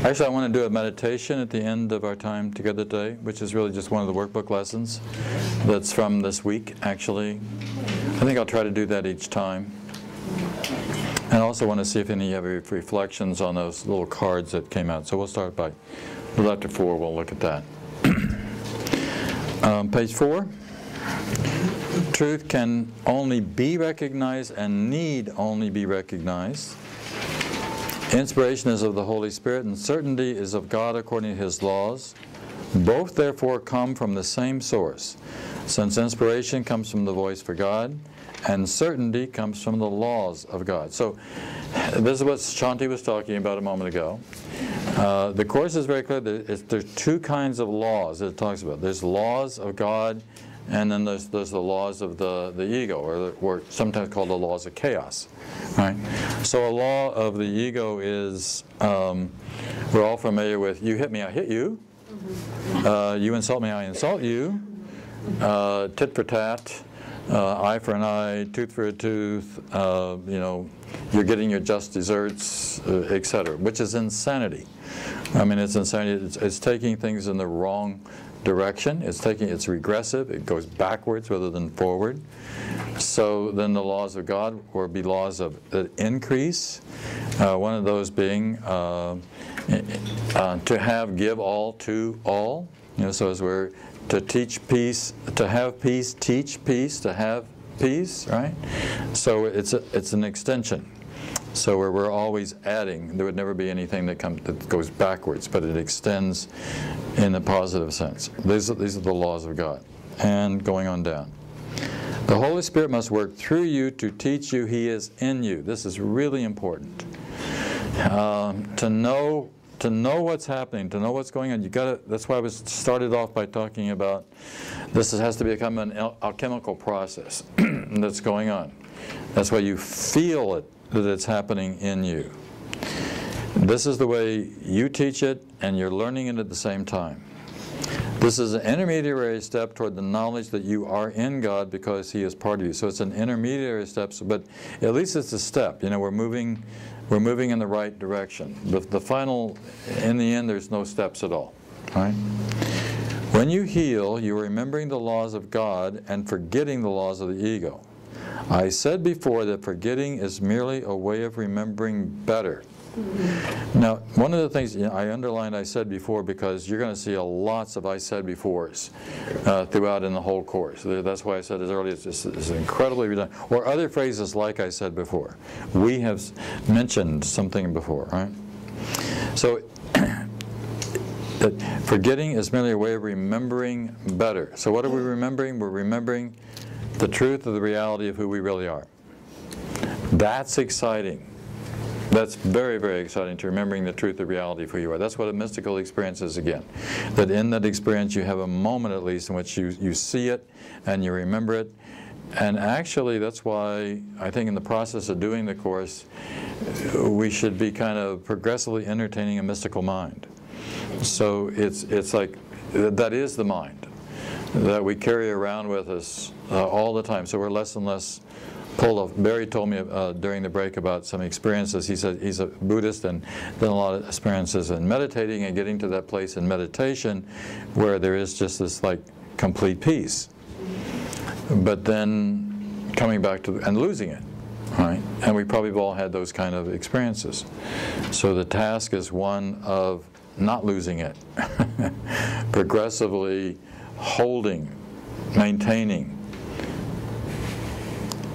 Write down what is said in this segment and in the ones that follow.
Actually, I want to do a meditation at the end of our time together today, which is really just one of the workbook lessons that's from this week, actually. I think I'll try to do that each time. And I also want to see if any of you have reflections on those little cards that came out. So we'll start by a little after 4, we'll look at that. Page 4. Truth can only be recognized and need only be recognized. Inspiration is of the Holy Spirit, and certainty is of God according to His laws. Both, therefore, come from the same source, since inspiration comes from the voice for God, and certainty comes from the laws of God. So, this is what Shanti was talking about a moment ago. The Course is very clear. There's two kinds of laws that it talks about. There's laws of God, and then there's the laws of the ego, or sometimes called the laws of chaos. Right? So a law of the ego is, we're all familiar with, you hit me, I hit you. You insult me, I insult you. Tit for tat, eye for an eye, tooth for a tooth, you know, you're getting your just desserts, etc., which is insanity. I mean, it's insanity. It's taking things in the wrong direction. It's regressive. It goes backwards rather than forward. So then the laws of God will be laws of increase. One of those being to have, give all to all. You know, so as we're to teach peace, to have peace, teach peace, to have peace, right? So it's an extension. So we're always adding. There would never be anything that goes backwards, but it extends in a positive sense. These are the laws of God. And going on down. The Holy Spirit must work through you to teach you He is in you. This is really important. To know what's happening, to know what's going on, you got to. That's why I started off by talking about this has to become an alchemical process that's going on. That's why you feel it, that it's happening in you. This is the way you teach it, and you're learning it at the same time. This is an intermediary step toward the knowledge that you are in God because He is part of you. So it's an intermediary step, but at least it's a step. You know, we're moving in the right direction. The final, in the end, there's no steps at all. Right? When you heal, you're remembering the laws of God and forgetting the laws of the ego. I said before that forgetting is merely a way of remembering better. Now, one of the things, you know, I underlined I said before because you're going to see lots of I said befores throughout in the whole course. That's why I said as early as it's incredibly redundant. Or other phrases like I said before. We have mentioned something before, right? So, that forgetting is merely a way of remembering better. So what are we remembering? We're remembering the truth of the reality of who we really are. That's exciting. That's very, very exciting, to remembering the truth of reality of who you are. That's what a mystical experience is again. That in that experience you have a moment at least in which you see it and you remember it. And actually that's why I think in the process of doing the Course we should be kind of progressively entertaining a mystical mind. So it's like that is the mind that we carry around with us all the time. So we're less and less pulled off. Barry told me during the break about some experiences. He said he's a Buddhist and done a lot of experiences in meditating and getting to that place in meditation where there is just this like complete peace. But then coming back to and losing it, right? And we probably have all had those kind of experiences. So the task is one of not losing it, progressively holding, maintaining.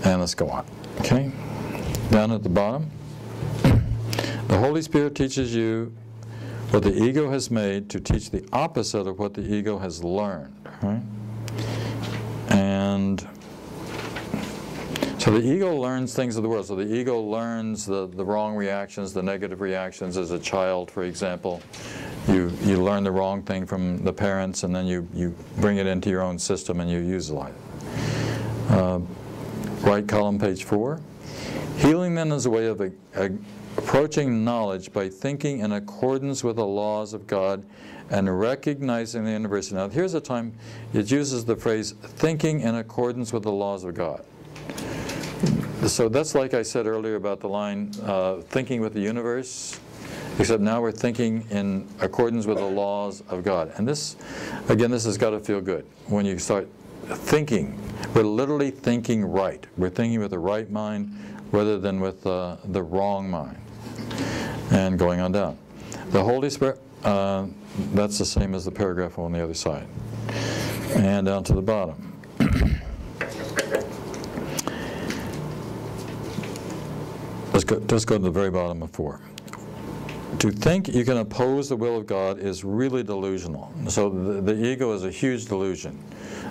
And let's go on. Okay? Down at the bottom. The Holy Spirit teaches you what the ego has made to teach the opposite of what the ego has learned. Right? And so the ego learns things of the world. So the ego learns the wrong reactions, the negative reactions as a child, for example. You learn the wrong thing from the parents, and then you bring it into your own system and you utilize it. Right column, page 4. Healing then is a way of approaching knowledge by thinking in accordance with the laws of God and recognizing the universe. Now here's a time it uses the phrase thinking in accordance with the laws of God. So that's like I said earlier about the line thinking with the universe. except now we're thinking in accordance with the laws of God. And this, again, this has got to feel good. When you start thinking, we're literally thinking right. We're thinking with the right mind rather than with the wrong mind. And going on down. The Holy Spirit, that's the same as the paragraph on the other side. And down to the bottom. Let's go to the very bottom of 4. To think you can oppose the will of God is really delusional. So the ego is a huge delusion.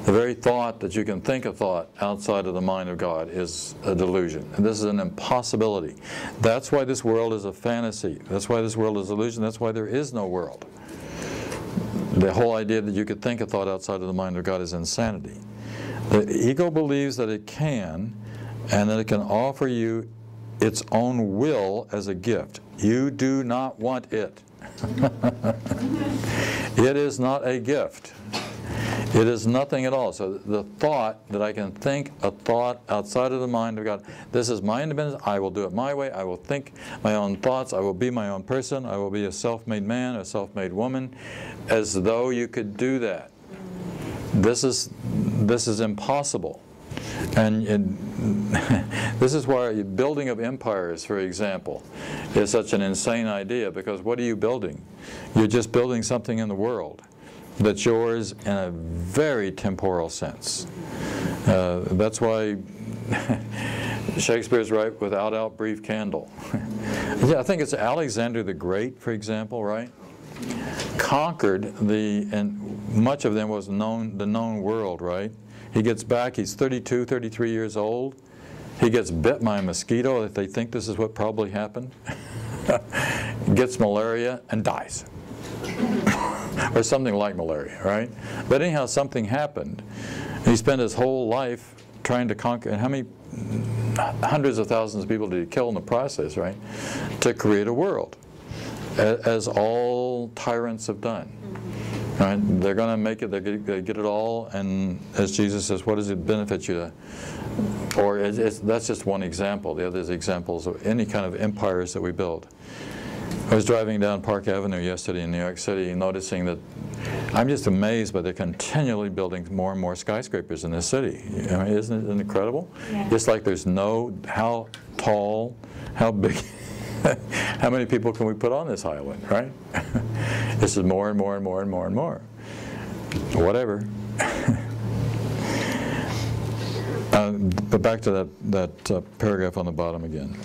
The very thought that you can think a thought outside of the mind of God is a delusion. And this is an impossibility. That's why this world is a fantasy. That's why this world is an illusion. That's why there is no world. The whole idea that you could think a thought outside of the mind of God is insanity. The ego believes that it can, and that it can offer you its own will as a gift. You do not want it. It is not a gift. It is nothing at all. So the thought that I can think a thought outside of the mind of God, this is my independence, I will do it my way, I will think my own thoughts, I will be my own person, I will be a self-made man, a self-made woman, as though you could do that. This is impossible. And this is why building of empires, for example, is such an insane idea, because what are you building? You're just building something in the world that's yours in a very temporal sense. That's why Shakespeare's right, without out brief candle. Yeah, I think it's Alexander the Great, for example, right? Conquered and much of them was the known world, right? He gets back, he's 32, 33 years old. He gets bit by a mosquito, if they think this is what probably happened. Gets malaria and dies. Or something like malaria, right? But anyhow, something happened. He spent his whole life trying to conquer, and how many hundreds of thousands of people did he kill in the process, right? To create a world, as all tyrants have done. Right? They're going to make it, they get it all, and as Jesus says, what does it benefit you to? Or that's just one example. The other is examples of any kind of empires that we build. I was driving down Park Avenue yesterday in New York City, noticing that I'm just amazed by they're continually building more and more skyscrapers in this city. I mean, isn't it incredible? Yeah. It's like there's no, how tall, how big, how many people can we put on this island, right? This is more and more and more and more and more. Whatever. But back to that paragraph on the bottom again.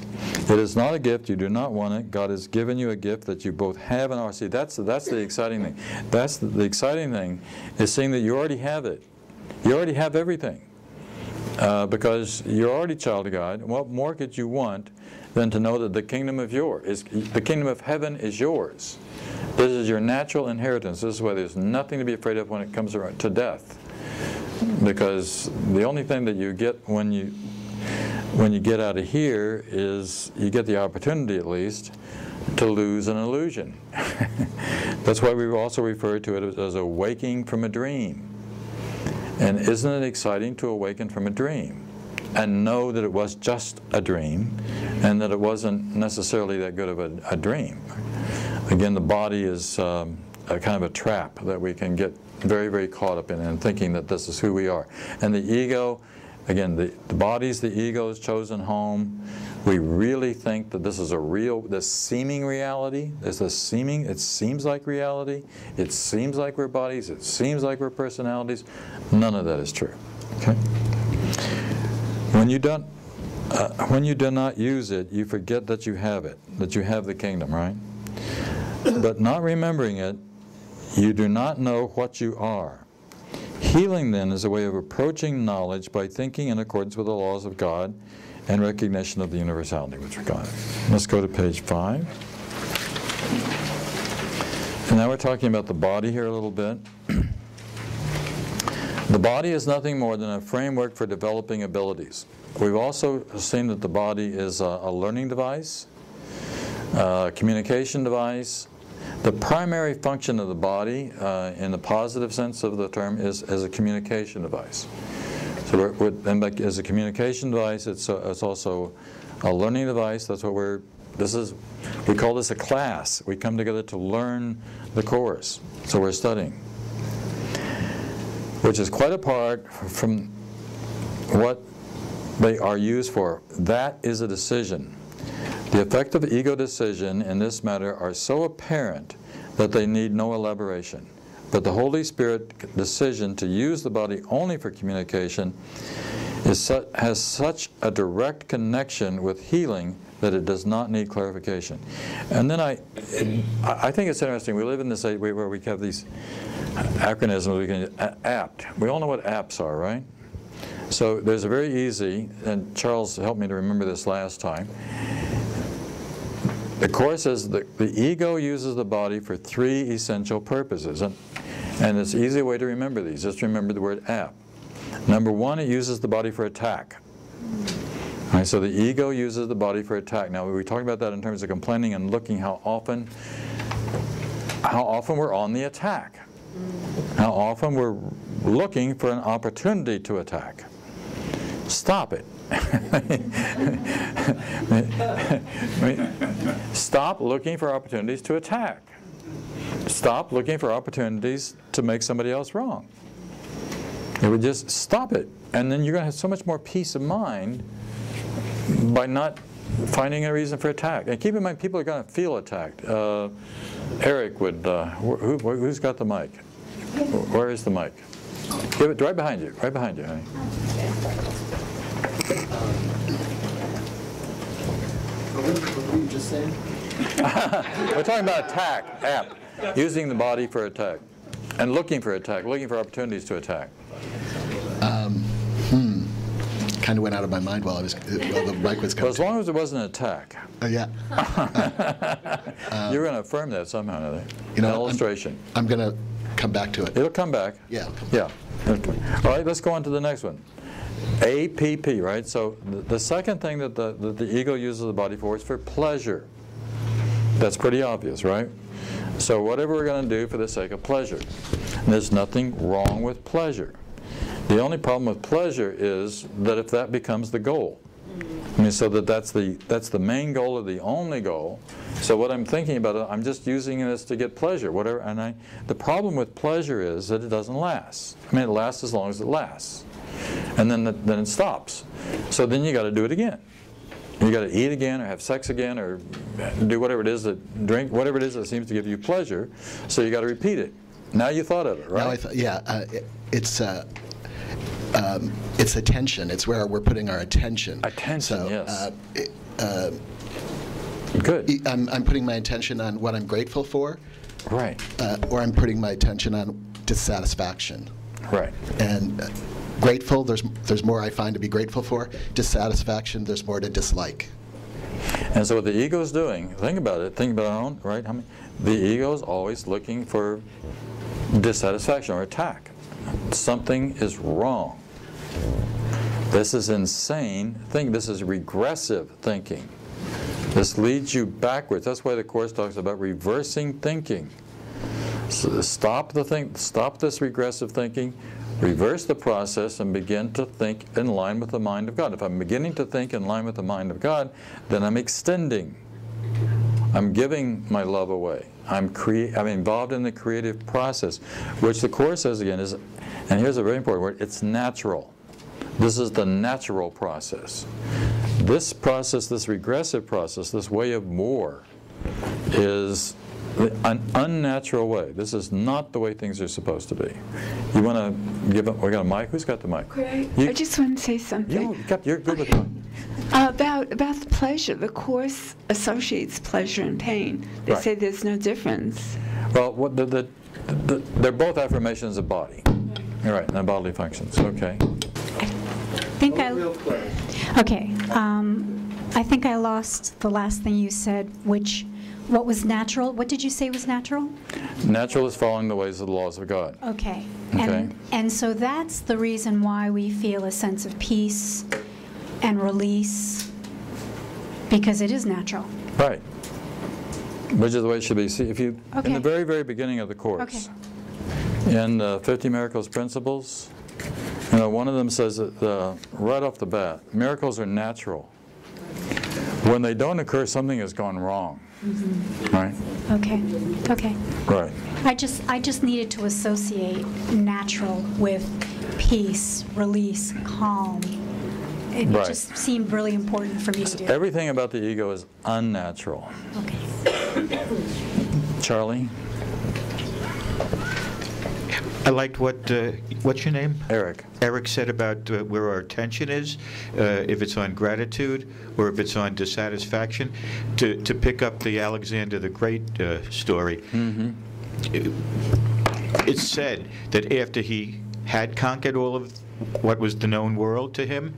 It is not a gift, you do not want it. God has given you a gift that you both have and are. See, that's the exciting thing. That's the exciting thing, is seeing that you already have it. You already have everything. Because you're already a child of God. What more could you want than to know that the kingdom of the kingdom of heaven is yours? This is your natural inheritance. This is why there's nothing to be afraid of when it comes to death. Because the only thing that you get when you get out of here is you get the opportunity, at least, to lose an illusion. That's why we also refer to it as awaking from a dream. And isn't it exciting to awaken from a dream and know that it was just a dream and that it wasn't necessarily that good of a dream? Again, the body is a kind of a trap that we can get very, very caught up in and thinking that this is who we are. And the ego, again, the body's the ego's chosen home. We really think that this is this seeming reality. There's this seeming, it seems like reality. It seems like we're bodies. It seems like we're personalities. None of that is true. Okay? When you do not use it, you forget that you have it, that you have the kingdom, right? But not remembering it, you do not know what you are. Healing, then, is a way of approaching knowledge by thinking in accordance with the laws of God and recognition of the universality which are God. Let's go to page 5. And now we're talking about the body here a little bit. The body is nothing more than a framework for developing abilities. We've also seen that the body is a learning device, a communication device. The primary function of the body, in the positive sense of the term, is as a communication device. So as a communication device, it's also a learning device. That's what we're We call this a class. We come together to learn the course. So we're studying, which is quite apart from what they are used for. That is a decision. The effect of ego decision in this matter are so apparent that they need no elaboration. But the Holy Spirit decision to use the body only for communication has such a direct connection with healing that it does not need clarification. And then I think it's interesting. We live in this age where we have these acronyms. We can apt. We all know what apps are, right? So there's a very easy, and Charles helped me to remember this last time. The Course says that the ego uses the body for 3 essential purposes. And it's an easy way to remember these. Just remember the word apt. Number 1, it uses the body for attack. All right, so the ego uses the body for attack. Now, we talk about that in terms of complaining and looking how often we're on the attack. How often we're looking for an opportunity to attack. Stop it. Stop looking for opportunities to attack. Stop looking for opportunities to make somebody else wrong. It would just stop it. And then you're going to have so much more peace of mind by not finding a reason for attack. And keep in mind, people are going to feel attacked. Eric would, who's got the mic? Where is the mic? Give it right behind you, honey. What were you just saying? We're talking about attack, apt, using the body for attack, and looking for attack, looking for opportunities to attack. Kind of went out of my mind while the mic was coming. Well, as long as it wasn't an attack. Yeah. You're going to affirm that somehow, I think. You know, an illustration. I'm going to come back to it. It'll come back. Yeah. Yeah. Okay. All right, let's go on to the next one. APP, right? So the second thing that the ego uses the body for is for pleasure. That's pretty obvious, right? So whatever we're going to do for the sake of pleasure. And there's nothing wrong with pleasure. The only problem with pleasure is that if that becomes the goal. I mean, so that's the main goal or the only goal. So what I'm thinking about, I'm just using this to get pleasure, whatever. And the problem with pleasure is that it doesn't last. I mean, it lasts as long as it lasts. And then it stops. So then you got to do it again. You got to eat again, or have sex again, or do whatever it is drink whatever it is that seems to give you pleasure. So you got to repeat it. Now you thought of it, right? Now it's attention. It's where we're putting our attention. Attention, so, yes. Good. I'm putting my attention on what I'm grateful for. Right. Or I'm putting my attention on dissatisfaction. Right. And grateful, there's more I find to be grateful for. Dissatisfaction, there's more to dislike. And so what the ego is doing, think about it, think about our own, right? The ego is always looking for dissatisfaction or attack. Something is wrong. This is insane thinking. This is regressive thinking. This leads you backwards. That's why the Course talks about reversing thinking. So stop this regressive thinking, reverse the process, and begin to think in line with the mind of God. If I'm beginning to think in line with the mind of God, then I'm extending. I'm giving my love away. I'm involved in the creative process, which the Course says again is, and here's a very important word, it's natural. This is the natural process. This process, this regressive process, this way of more, is an unnatural way. This is not the way things are supposed to be. You want to give up? We got a mic? Who's got the mic? I just want to say something. You're good with that. About the pleasure. The Course associates pleasure and pain. They say there's no difference. Well, they're both affirmations of body. You're right, and bodily functions. Okay. I think I lost the last thing you said, what was natural? What did you say was natural? Natural is following the ways of the laws of God. Okay. Okay. And so that's the reason why we feel a sense of peace and release, because it is natural. Right. Which is the way it should be. See, if you, in the very, very beginning of the Course, in 50 Miracles Principles, one of them says that right off the bat, miracles are natural. When they don't occur, something has gone wrong. Right? Okay. Okay. Right. I just needed to associate natural with peace, release, calm. It Right. just seemed really important for me to do. Everything about the ego is unnatural. Okay. Charlie? I liked what's your name? Eric. Eric said about where our attention is, if it's on gratitude or if it's on dissatisfaction. To pick up the Alexander the Great story, it's said that after he had conquered all of what was the known world to him,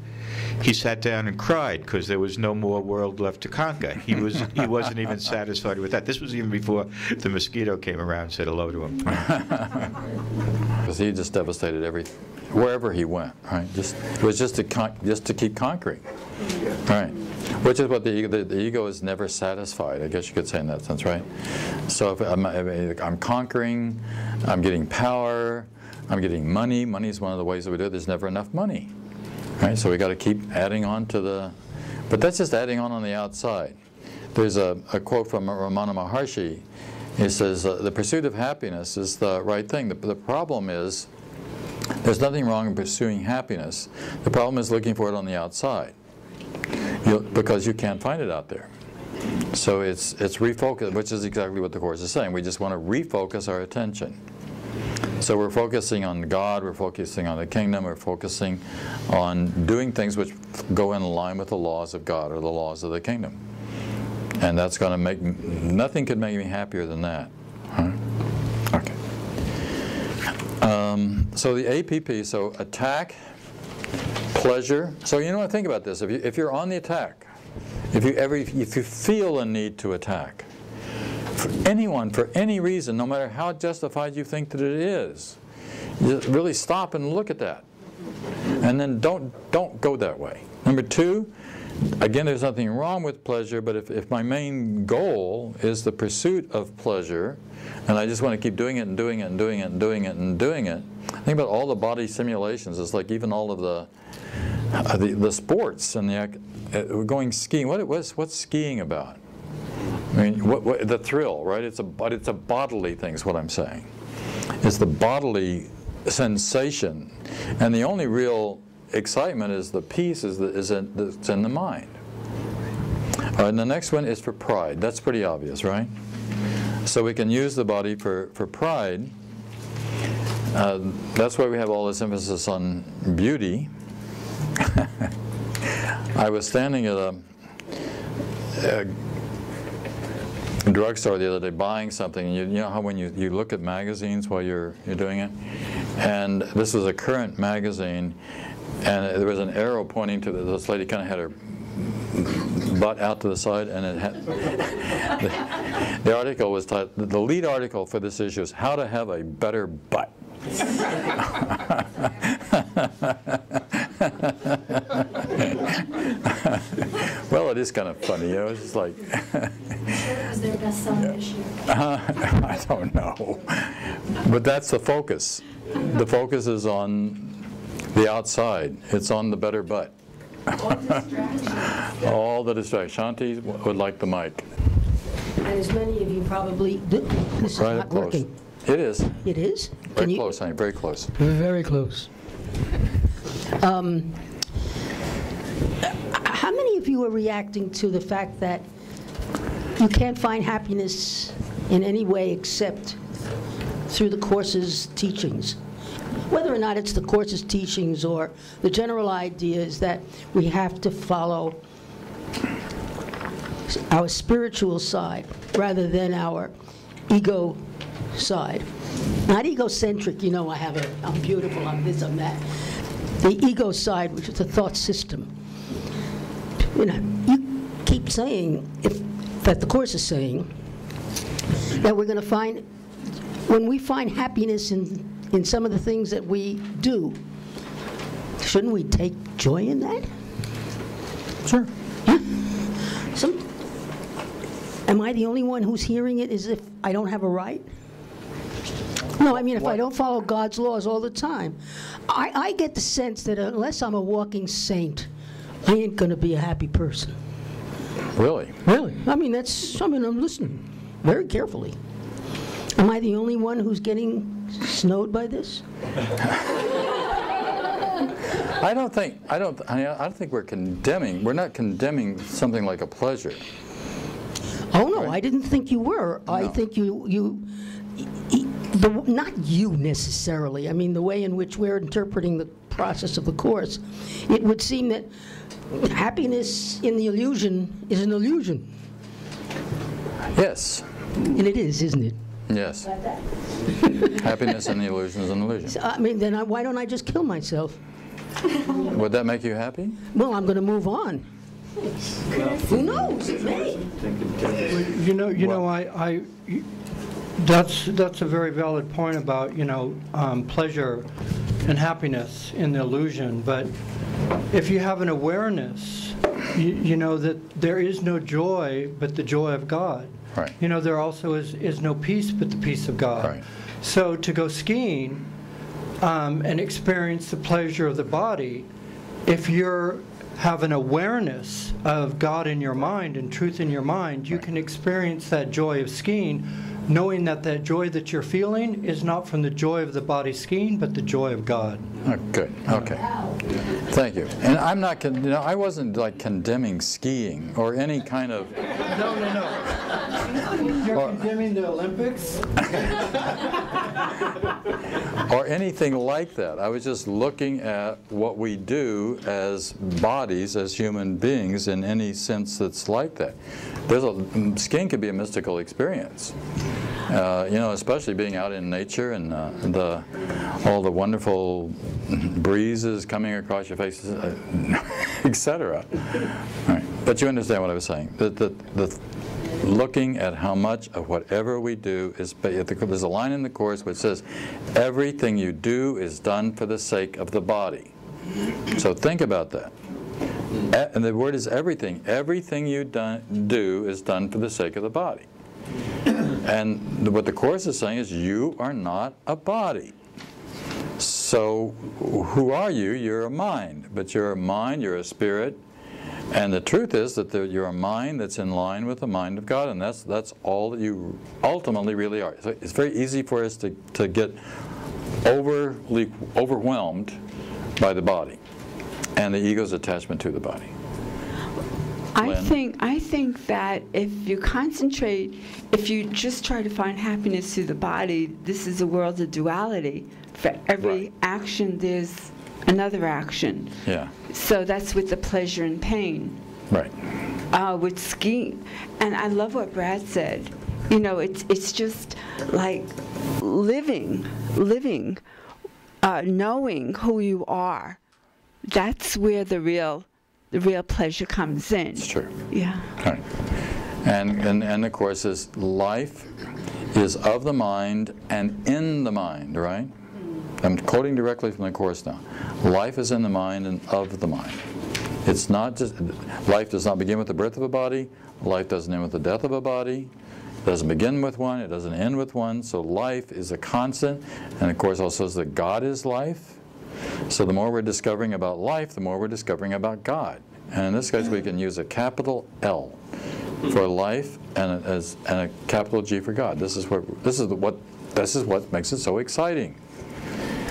he sat down and cried because there was no more world left to conquer. He wasn't even satisfied with that. This was even before the mosquito came around and said hello to him. Because he just devastated wherever he went, right? It was just to keep conquering, right? Which is what the ego is never satisfied. I guess you could say in that sense, right? So if I'm conquering, I'm getting power, I'm getting money. Money is one of the ways that we do it. There's never enough money, right? So we got to keep adding on to but that's just adding on the outside. There's a quote from Ramana Maharshi. He says, the pursuit of happiness is the right thing. The problem is, there's nothing wrong in pursuing happiness. The problem is looking for it on the outside, because you can't find it out there. So it's refocus, which is exactly what the Course is saying. We just want to refocus our attention. So we're focusing on God, we're focusing on the kingdom, we're focusing on doing things which go in line with the laws of God or the laws of the kingdom. And that's going to nothing could make me happier than that. Right? Okay. So the APP, so attack, pleasure. So think about this. If you're on the attack, if you feel a need to attack, for anyone, for any reason, no matter how justified you think that it is, you really stop and look at that. And then don't go that way. Number two, again, there's nothing wrong with pleasure, but if my main goal is the pursuit of pleasure, and I just want to keep doing it and doing it and doing it and doing it and doing it, think about all the body simulations. It's like even all of the sports and we're going skiing. What's skiing about? I mean, the thrill, right? It's a bodily thing, is what I'm saying. It's the bodily sensation, and the only real excitement is the peace that's in the mind. All right, and the next one is for pride. That's pretty obvious, right? So we can use the body for pride. That's why we have all this emphasis on beauty. I was standing at a drugstore the other day buying something, and you know how when you look at magazines while you're doing it, and this was a current magazine, and there was an arrow pointing to this lady kind of had her butt out to the side, and it had the article was titled, the lead article for this issue is how to have a better butt. Well, it is kind of funny, it's just like. It was their best-selling issue. I don't know, but that's the focus. The focus is on the outside. It's on the better butt. All the distractions. Shanti would like the mic. And as many of you probably, this is Right not up close. working. It is. It is? Very close, honey. Very close. Very close. How many of you are reacting to the fact that you can't find happiness in any way except through the Course's teachings? Whether or not it's the Course's teachings or the general idea is that we have to follow our spiritual side rather than our ego side. Not egocentric, I'm beautiful, I'm this, I'm that. The ego side, which is the thought system. You keep saying, that the Course is saying, that we're going to find, when we find happiness in some of the things that we do, shouldn't we take joy in that? Sure. Huh? Am I the only one who's hearing it as if I don't have a right? No, I mean, if I don't follow God's laws all the time, I get the sense that unless I'm a walking saint, I ain't going to be a happy person. Really? Really? I mean, I'm listening very carefully. Am I the only one who's getting snowed by this? I don't think we're condemning. We're not condemning something like a pleasure. Oh no, Right. I didn't think you were. No. I think not you necessarily. I mean, the way in which we're interpreting the process of the Course, it would seem that happiness in the illusion is an illusion. Yes. And it is, isn't it? Yes. Happiness and the illusion is an illusion. So, I mean, then why don't I just kill myself? Would that make you happy? Well, I'm going to move on. Who knows? It may. That's a very valid point about, pleasure and happiness in the illusion. But if you have an awareness, you know that there is no joy but the joy of God. Right. There also is no peace but the peace of God. Right. So to go skiing and experience the pleasure of the body, if you have an awareness of God in your mind and truth in your mind, you can experience that joy of skiing, knowing that that joy that you're feeling is not from the joy of the body skiing, but the joy of God. Oh, good. Okay. Thank you. And I'm not, I wasn't like condemning skiing or any kind of. No. You're condemning the Olympics? Or anything like that. I was just looking at what we do as bodies, as human beings, in any sense that's like that. Skiing can be a mystical experience. Especially being out in nature and all the wonderful breezes coming across your faces, etc. Right. But you understand what I was saying. The looking at how much of whatever we do is, there's a line in the Course which says, everything you do is done for the sake of the body. So think about that. And the word is everything. Everything you do is done for the sake of the body. And what the Course is saying is you are not a body. So who are you? You're a mind. But you're a mind, you're a spirit. And the truth is that you're a mind that's in line with the mind of God, and that's all that you ultimately really are. So it's very easy for us to get overwhelmed by the body and the ego's attachment to the body. I think that if you just try to find happiness through the body, this is a world of duality. For every action, there's another action. Yeah. So that's with the pleasure and pain. Right. With skiing, and I love what Brad said. It's just like living, knowing who you are. That's where the real pleasure comes in. It's true. Yeah. Right. And of course, this life is of the mind and in the mind, right? I'm quoting directly from the Course now. Life is in the mind and of the mind. It's not just, life does not begin with the birth of a body. Life doesn't end with the death of a body. It doesn't begin with one. It doesn't end with one. So life is a constant. And the Course also says that God is life. So the more we're discovering about life, the more we're discovering about God. And in this case, we can use a capital L for life and a capital G for God. This is what makes it so exciting.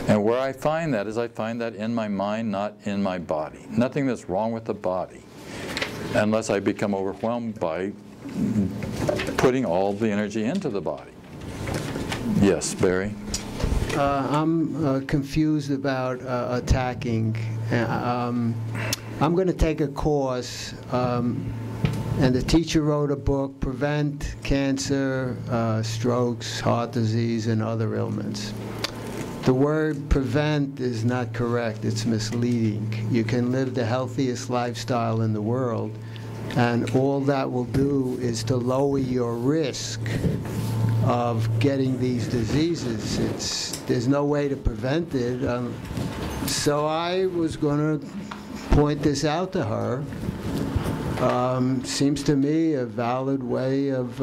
And where I find that is I find that in my mind, not in my body. Nothing that's wrong with the body, unless I become overwhelmed by putting all the energy into the body. Yes, Barry? I'm confused about attacking. I'm going to take a course, and the teacher wrote a book, Prevent Cancer, Strokes, Heart Disease, and Other Ailments. The word prevent is not correct. It's misleading. You can live the healthiest lifestyle in the world, and all that will do is to lower your risk of getting these diseases. There's no way to prevent it. So I was going to point this out to her. Seems to me a valid way of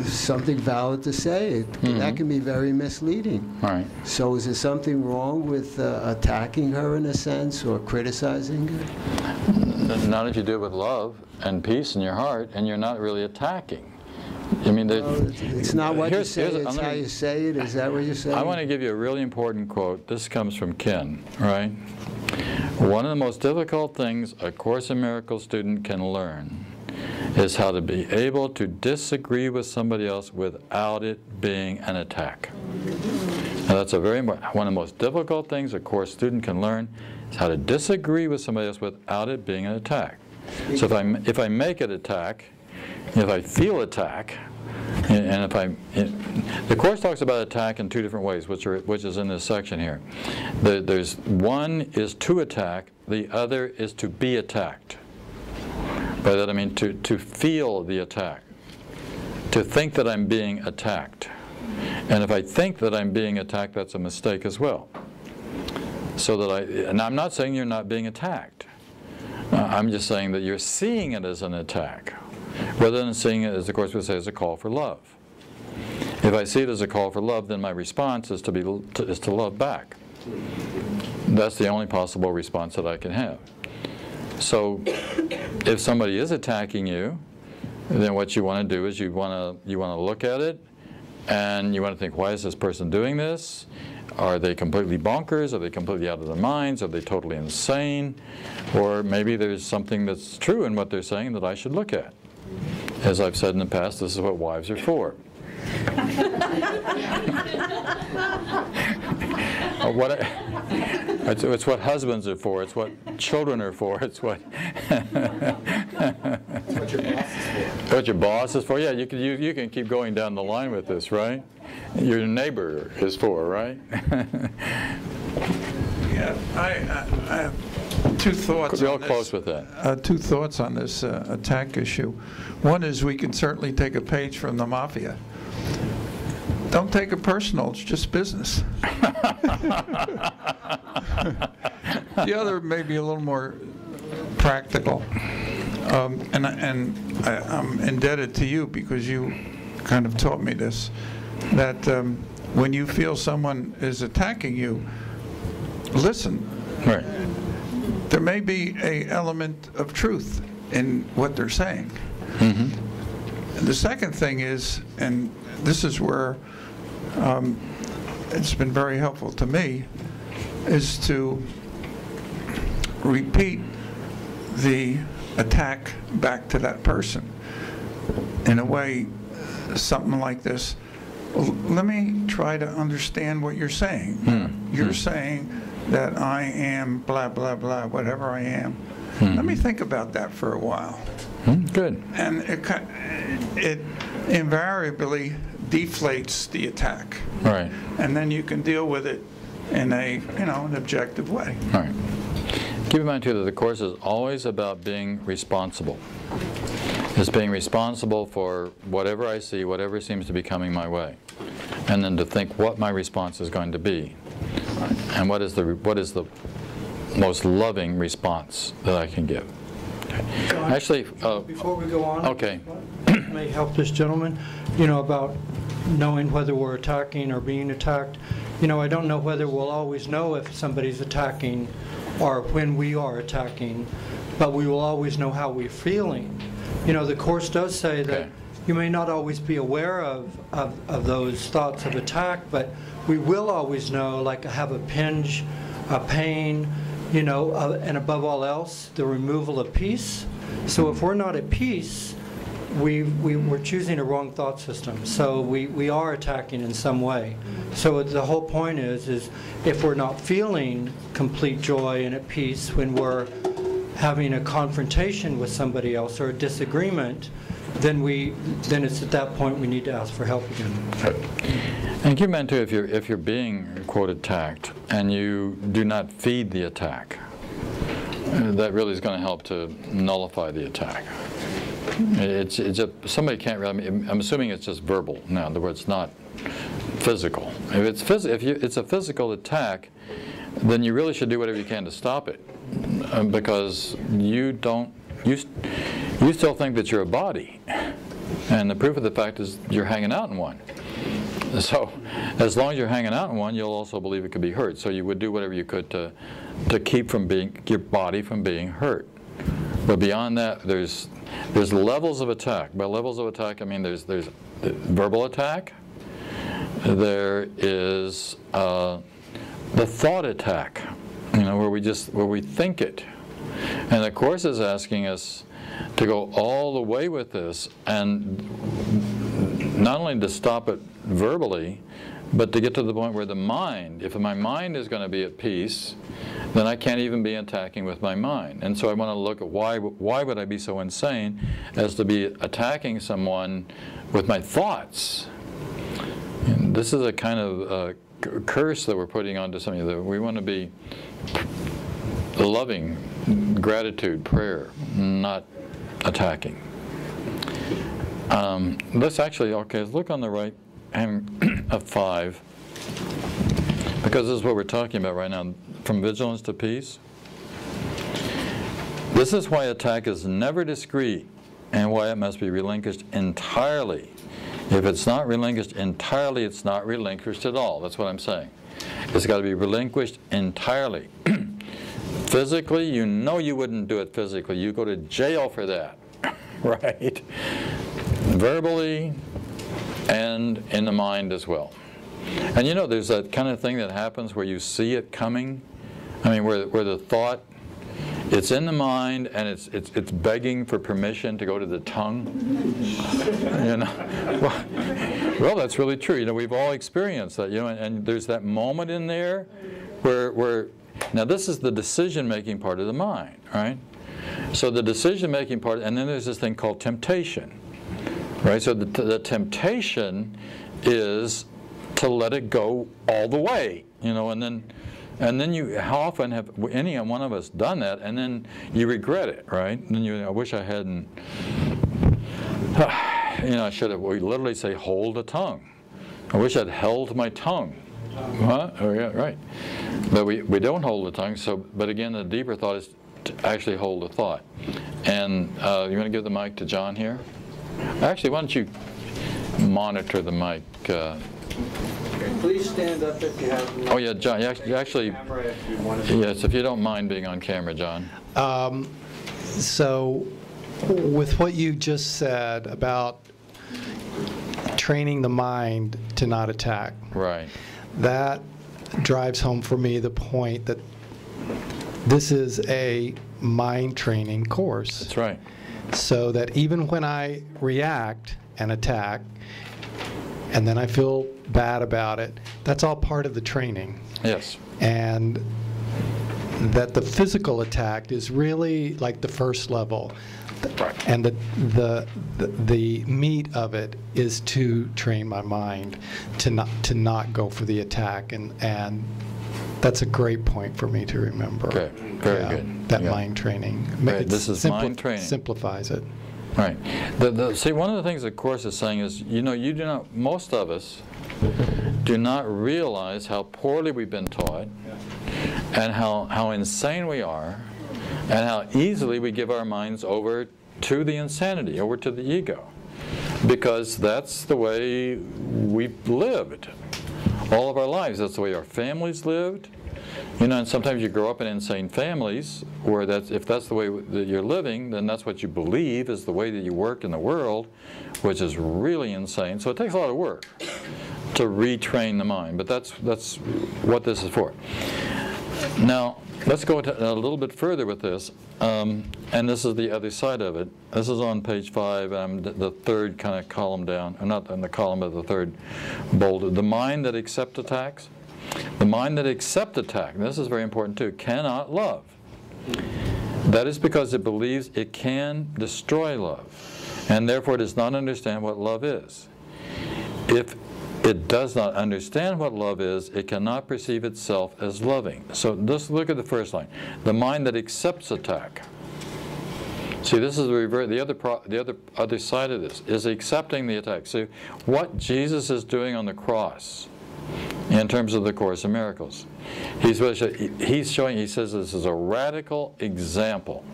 something valid to say. That can be very misleading. Right. So is there something wrong with attacking her in a sense or criticizing her? Not if you do it with love and peace in your heart, and you're not really attacking. I mean, it's not what you say, it's how you say it. Is that what you're saying? I want to give you a really important quote. This comes from Ken, right? One of the most difficult things a Course in Miracles student can learn is how to be able to disagree with somebody else without it being an attack. Now, that's one of the most difficult things a Course student can learn is how to disagree with somebody else without it being an attack. So if I make it attack, if I feel attack, and the Course talks about attack in two different ways, which is in this section here. There's one is to attack, the other is to be attacked. By that I mean to feel the attack, to think that I'm being attacked. And if I think that I'm being attacked, that's a mistake as well. So that and I'm not saying you're not being attacked. I'm just saying that you're seeing it as an attack, rather than seeing it, as the Course would say, as a call for love. If I see it as a call for love, then my response is to love back. That's the only possible response that I can have. So, if somebody is attacking you, then what you want to do is you want to look at it, and you want to think, why is this person doing this? Are they completely bonkers? Are they completely out of their minds? Are they totally insane? Or maybe there's something that's true in what they're saying that I should look at. As I've said in the past, this is what wives are for. It's what husbands are for. It's what children are for. It's what What your boss is for. What your boss is for. Yeah, you can keep going down the line with this, right? Your neighbor is for, right? Yeah, I have two thoughts. Real close with that. Two thoughts on this attack issue. One is we can certainly take a page from the mafia. Don't take it personal, it's just business. The other may be a little more practical. And I'm indebted to you because you kind of taught me this, that when you feel someone is attacking you, listen. Right. There may be an element of truth in what they're saying. Mm-hmm. And the second thing is, and this is where it's been very helpful to me, is to repeat the attack back to that person in a way, something like this. Let me try to understand what you're saying. You're saying that I am blah, blah, blah, whatever I am. Let me think about that for a while. Good. And it invariably deflates the attack. Right. And then you can deal with it in a, an objective way. All right. Keep in mind, too, that the Course is always about being responsible. It's being responsible for whatever I see, whatever seems to be coming my way. And then to think what my response is going to be. And what is the most loving response that I can give. Okay. John, Actually, before we go on, okay. may help this gentleman, about knowing whether we're attacking or being attacked. I don't know whether we'll always know if somebody's attacking or when we are attacking, but we will always know how we're feeling. The Course does say that you may not always be aware of those thoughts of attack, but we will always know, like have a pinch, a pain, and above all else, the removal of peace. So if we're not at peace, we're choosing a wrong thought system. So we are attacking in some way. So the whole point is if we're not feeling complete joy and at peace when we're having a confrontation with somebody else or a disagreement, then it's at that point we need to ask for help again. And keep in mind too, if you're being, quote, attacked, and you do not feed the attack, that really is going to help to nullify the attack. Somebody can't really, I'm assuming it's just verbal now, in other words, not physical. If it's a physical attack, then you really should do whatever you can to stop it, because you still think that you're a body, and the proof of the fact is you're hanging out in one. So as long as you're hanging out in one, you'll also believe it could be hurt. So you would do whatever you could to keep your body from being hurt. But beyond that, there's levels of attack. By levels of attack, I mean there's verbal attack. There is the thought attack, where we think it. And the Course is asking us to go all the way with this, and not only to stop it verbally, but to get to the point where the mind, if my mind is going to be at peace, then I can't even be attacking with my mind. And so I want to look at why would I be so insane as to be attacking someone with my thoughts. And this is a kind of curse that we're putting onto something. That we want to be loving, gratitude, prayer, not attacking. Let's look on the right hand of 5, because this is what we're talking about right now, from vigilance to peace. This is why attack is never discreet, and why it must be relinquished entirely. If it's not relinquished entirely, it's not relinquished at all. That's what I'm saying. It's got to be relinquished entirely. Physically, you wouldn't do it physically. You go to jail for that, right? Verbally, and in the mind as well. And there's that kind of thing that happens where you see it coming. I mean, where the thought, it's in the mind and it's begging for permission to go to the tongue. Well, that's really true. We've all experienced that. And there's that moment in there where now this is the decision-making part of the mind, right? So the decision-making part, and then there's this thing called temptation, right? So the temptation is to let it go all the way, and then you, how often have any one of us done that, and then you regret it, right? And then I wish I hadn't, I should have, we literally say, hold the tongue. I wish I'd held my tongue. Huh? Oh, yeah, right. But we don't hold the tongue, but again, the deeper thought is to actually hold the thought. And you want to give the mic to John here? Actually, why don't you monitor the mic? Please stand up if you have. Oh yeah, John. You actually. Yes, if you don't mind being on camera, John. So, with what you just said about training the mind to not attack, right? That drives home for me the point that this is a mind training course. That's right. So that even when I react and attack, and then I feel bad about it, that's all part of the training. Yes. And that the physical attack is really like the first level. Right. And the meat of it is to train my mind to not go for the attack, and that's a great point for me to remember. Okay. Very good. That mind training. Right. This is mind training. Simplifies it. Right. See, one of the things the Course is saying is, most of us do not realize how poorly we've been taught, and how insane we are, and how easily we give our minds over to the insanity, over to the ego, because that's the way we've lived all of our lives. That's the way our families lived. And sometimes you grow up in insane families where if that's the way that you're living, then that's what you believe is the way that you work in the world, which is really insane. So it takes a lot of work to retrain the mind, but that's what this is for. Now, let's go a little bit further with this, and this is the other side of it. This is on page 5, the third kind of column down, or not in the column, but the third bolded. The mind that accepts attacks. The mind that accepts attack, and this is very important too, cannot love. That is because it believes it can destroy love, and therefore does not understand what love is. If it does not understand what love is, it cannot perceive itself as loving. So just look at the first line. The mind that accepts attack. See, this is the other side of this, is accepting the attack. See, what Jesus is doing on the cross, in terms of the Course in Miracles, he's showing, he says this is a radical example,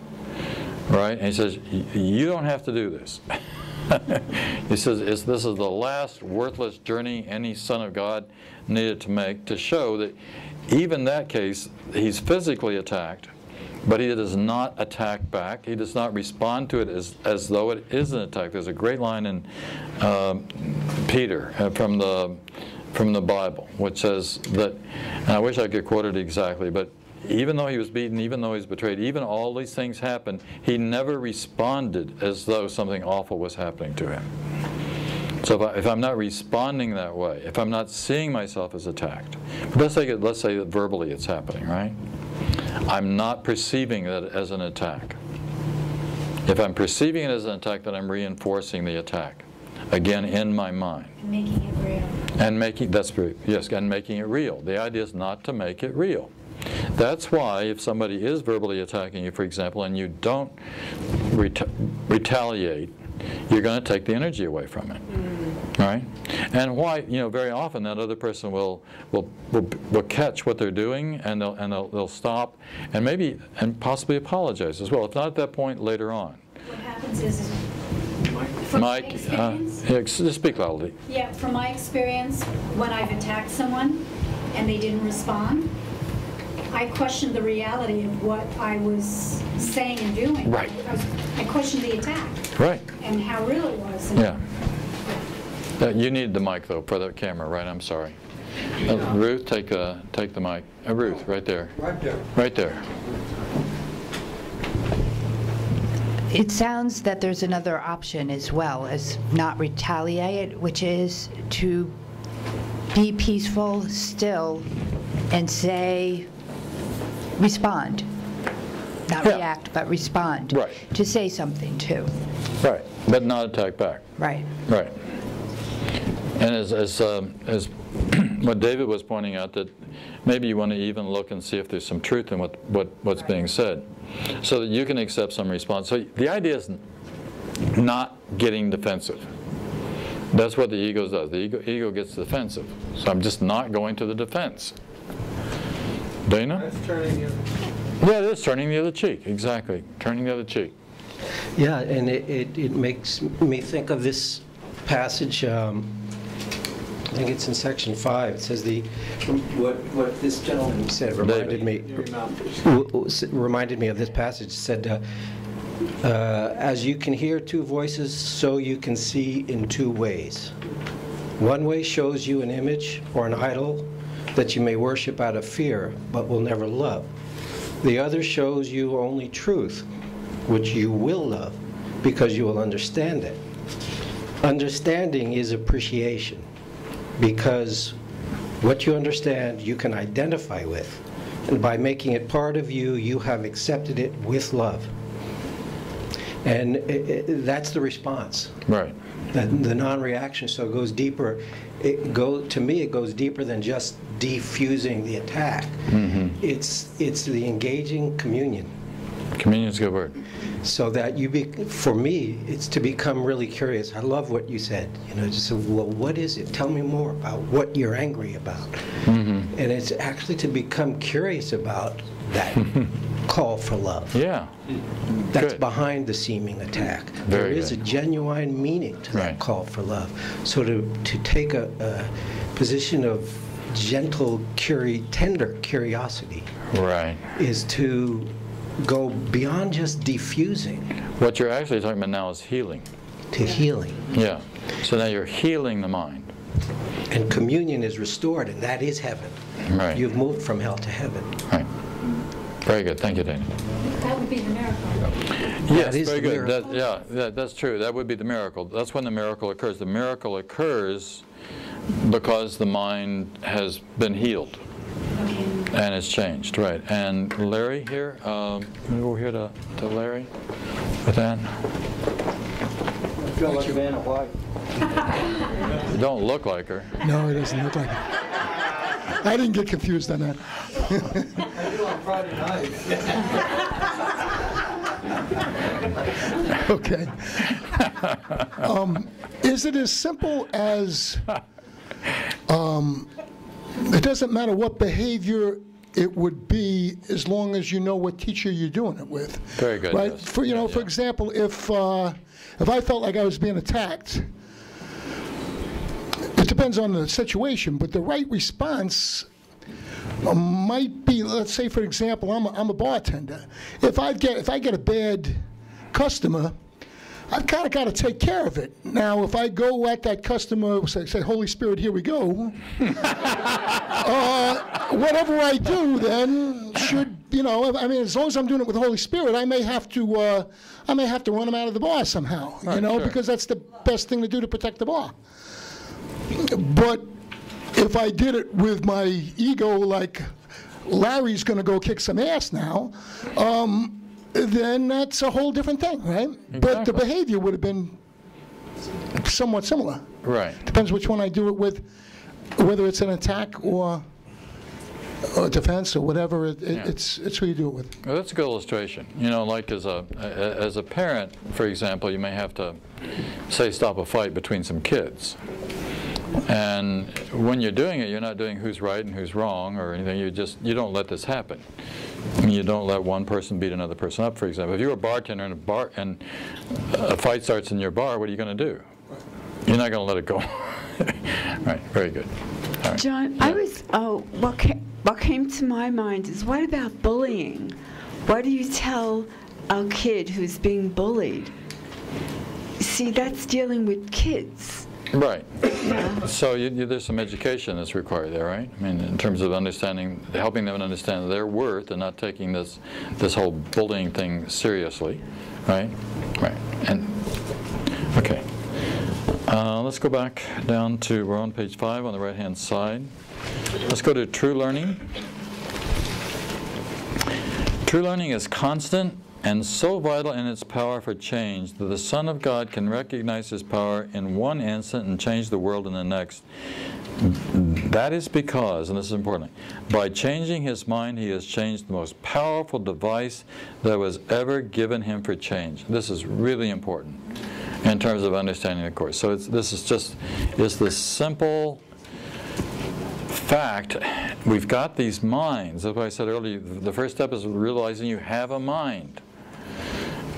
right? And he says, you don't have to do this. He says, this is the last worthless journey any Son of God needed to make to show that even that case, he's physically attacked, but he does not attack back. He does not respond to it as though it is an attack. There's a great line in Peter from the Bible, which says that, and I wish I could quote it exactly, but even though he was beaten, even though he was betrayed, even all these things happened, he never responded as though something awful was happening to him. So if I'm not responding that way, if I'm not seeing myself as attacked, but let's say that verbally it's happening, right? I'm not perceiving it as an attack. If I'm perceiving it as an attack, then I'm reinforcing the attack, again, in my mind. And making it real. And making it real. The idea is not to make it real. That's why if somebody is verbally attacking you, for example, and you don't retaliate, you're going to take the energy away from it, right? And why? Very often that other person will catch what they're doing, and they'll stop, and possibly apologize as well. If not at that point, later on. What happens is, from my experience, just speak loudly. Yeah, from my experience, when I've attacked someone and they didn't respond, I questioned the reality of what I was saying and doing. Right. I questioned the attack. Right. And how real it was. Yeah. You need the mic, though, for the camera, right? I'm sorry. Ruth, take the mic. Ruth, right there. Right there. Right there. It sounds that there's another option as well as not retaliate, which is to be peaceful, still, and say, respond. Not react, but respond. Right. To say something, too. Right. But not attack back. Right. Right. And as what David was pointing out, that maybe you want to even look and see if there's some truth in what's being said, so that you can accept some response. So the idea is not getting defensive. That's what the ego does. The ego gets defensive. So I'm just not going to the defense. Dana? That's turning the other cheek. Yeah, it is turning the other cheek. Exactly. Turning the other cheek. Yeah, and it makes me think of this passage. I think it's in section 5. It says what this gentleman said reminded me of this passage. It said, as you can hear two voices, so you can see in two ways. One way shows you an image or an idol that you may worship out of fear, but will never love. The other shows you only truth, which you will love, because you will understand it. Understanding is appreciation, because what you understand, you can identify with. And by making it part of you, you have accepted it with love. And that's the response. Right. The non-reaction, so it goes deeper. To me, it goes deeper than just defusing the attack. Mm-hmm. It's the engaging communion. Communion's a good word. So that for me, it's to become really curious. I love what you said. Just say, well, what is it? Tell me more about what you're angry about. Mm-hmm. And it's actually to become curious about that call for love. Yeah. That's good. Behind the seeming attack. Very there is good. a genuine meaning to that call for love. So to take a position of gentle, tender curiosity, right, is to go beyond just defusing. What you're actually talking about now is healing. To healing. Yeah. So now you're healing the mind. And communion is restored, and that is heaven. Right. You've moved from hell to heaven. Right. Very good. Thank you, Dana. That would be the miracle. Yes, very good. That's true. That would be the miracle. That's when the miracle occurs. The miracle occurs because the mind has been healed. Okay. And it's changed, right. And Larry here, maybe we're here to Larry with that. I feel like Vanna White. You don't look like her. No, it doesn't look like her. I didn't get confused on that. I do on Friday night. Okay. Is it as simple as it doesn't matter what behavior it would be as long as you know what teacher you're doing it with? Very good. Right? Yes. For example, if I felt like I was being attacked, it depends on the situation, but the right response might be, let's say, for example, I'm a bartender. If I get a bad customer, I've kind of got to take care of it. Now, if I go at that customer, say, Holy Spirit, here we go, whatever I do then should, I mean, as long as I'm doing it with the Holy Spirit, I may have to run them out of the bar somehow, Sure. because that's the best thing to do to protect the bar. But if I did it with my ego, like Larry's going to go kick some ass now, then that's a whole different thing, right? Exactly. But the behavior would have been somewhat similar. Right. Depends which one I do it with, whether it's an attack or defense or whatever. It's who you do it with. Well, that's a good illustration. Like as a parent, for example, you may have to, say, stop a fight between some kids. And when you're doing it, you're not doing who's right and who's wrong or anything. You don't let this happen. I mean, you don't let one person beat another person up, for example. If you're a bartender in a bar and a fight starts in your bar, what are you going to do? You're not going to let it go. Right, very good. All right. John, Yeah. What came to my mind is, what about bullying? What do you tell a kid who's being bullied? See, that's dealing with kids. Right. Yeah. So there's some education that's required there, right? I mean, in terms of understanding, helping them understand their worth and not taking this whole bullying thing seriously, right? Right. And okay. Let's go back down to, we're on page 5 on the right-hand side. Let's go to true learning. True learning is constant and so vital in its power for change that the Son of God can recognize his power in one instant and change the world in the next. That is because, and this is important, by changing his mind, he has changed the most powerful device that was ever given him for change. This is really important in terms of understanding the Course. So this is the simple fact. We've got these minds. That's why I said earlier, the first step is realizing you have a mind.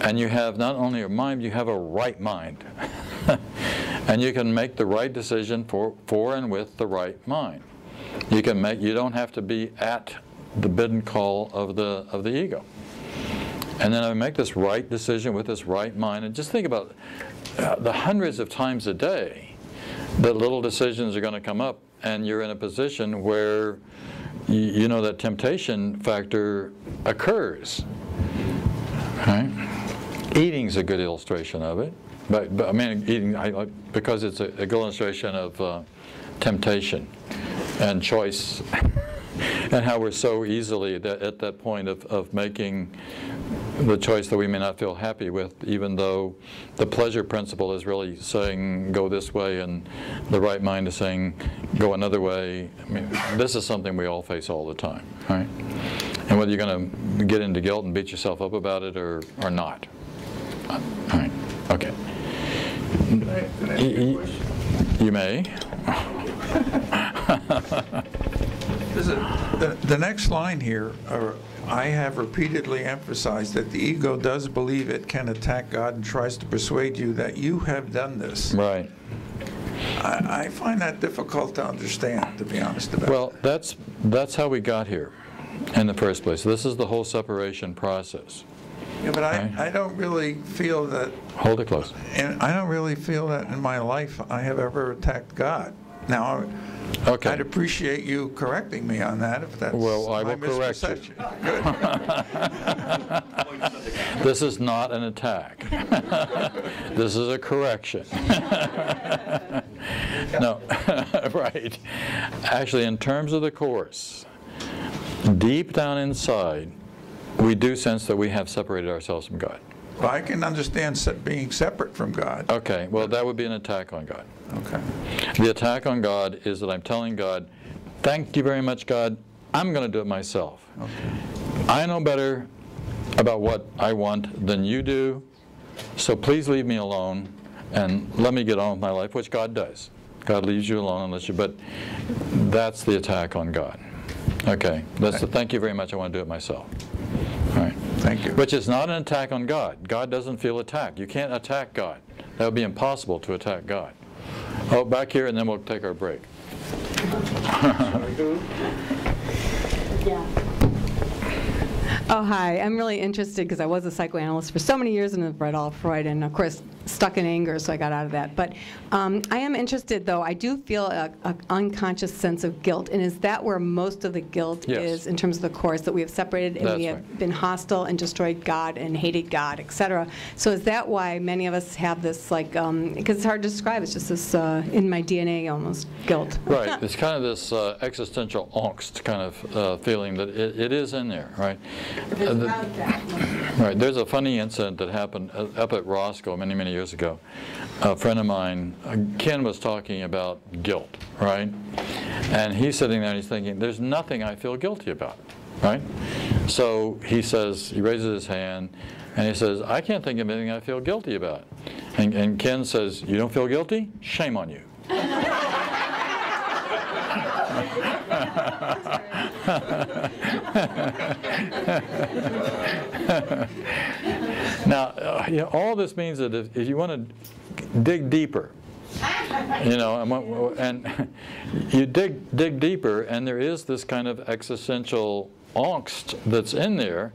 And you have not only a mind, you have a right mind. And you can make the right decision for and with the right mind. You don't have to be at the bid and call of the ego. And then I make this right decision with this right mind. And just think about the hundreds of times a day that little decisions are going to come up, and you're in a position where you know that temptation factor occurs. Right? Eating's a good illustration of it, but I mean eating because it's a good illustration of temptation and choice, and how we're so easily at that point of making the choice that we may not feel happy with, even though the pleasure principle is really saying go this way, and the right mind is saying go another way. I mean, this is something we all face all the time, right? And whether you're going to get into guilt and beat yourself up about it or not. All right. Okay. Can I ask you a question? You may. The next line here, I have repeatedly emphasized that the ego does believe it can attack God and tries to persuade you that you have done this. Right. I find that difficult to understand, to be honest about it. Well, that's how we got here in the first place. This is the whole separation process. Yeah, but I don't really feel that. Hold it close. And I don't really feel that in my life I have ever attacked God. Now, okay. I'd appreciate you correcting me on that if that's well, I my will correct you. Good. This is not an attack. This is a correction. No, right. Actually, in terms of the Course, deep down inside, we do sense that we have separated ourselves from God. Well, I can understand being separate from God. Okay, well, that would be an attack on God. Okay. The attack on God is that I'm telling God, thank you very much, God, I'm going to do it myself. Okay. I know better about what I want than you do, so please leave me alone and let me get on with my life, which God does. God leaves you alone unless you, but that's the attack on God. Okay, that's the thank you very much, I want to do it myself. All right. Thank you. Which is not an attack on God. God doesn't feel attacked. You can't attack God. That would be impossible to attack God. Oh, back here, and then we'll take our break. Yeah. Oh, hi. I'm really interested because I was a psychoanalyst for so many years and have read all of Freud and, of course, stuck in anger, so I got out of that. But I am interested, though. I do feel an unconscious sense of guilt. And is that where most of the guilt is in terms of the Course, that we have separated and we have been hostile and destroyed God and hated God, et cetera? So is that why many of us have this, like, because it's hard to describe, it's just this in my DNA almost, guilt. Right. It's kind of this existential angst kind of feeling that it is in there, right? Right. There's a funny incident that happened up at Roscoe many, many years ago. A friend of mine, Ken, was talking about guilt, right? And he's sitting there and he's thinking, there's nothing I feel guilty about, right? So he says, he raises his hand and he says, I can't think of anything I feel guilty about. And Ken says, you don't feel guilty? Shame on you. Now, you know, all this means that if you want to dig deeper, you know, and you dig deeper, and there is this kind of existential angst that's in there,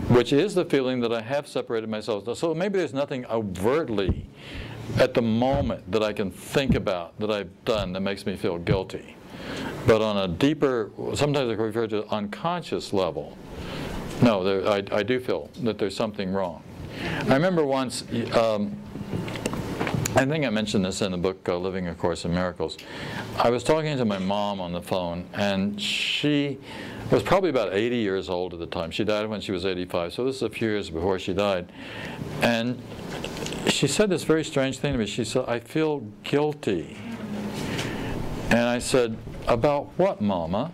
which is the feeling that I have separated myself. So maybe there's nothing overtly at the moment that I can think about that I've done that makes me feel guilty. But on a deeper, sometimes I refer to unconscious level, no, I do feel that there's something wrong. I remember once, I think I mentioned this in the book, Living A Course in Miracles. I was talking to my mom on the phone, and she was probably about 80 years old at the time. She died when she was 85, so this is a few years before she died. And she said this very strange thing to me. She said, I feel guilty. And I said, about what, Mama?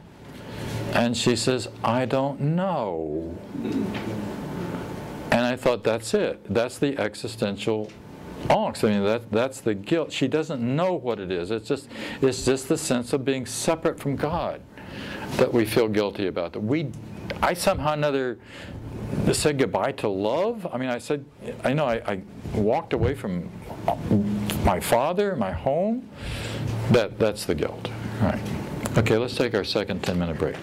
And she says, I don't know. And I thought, that's it. That's the existential angst. I mean, that's the guilt. She doesn't know what it is. It's just the sense of being separate from God that we feel guilty about. That I somehow or another said goodbye to love. I mean, I walked away from my father, my home. That's the guilt. All right. Okay, let's take our second 10-minute break.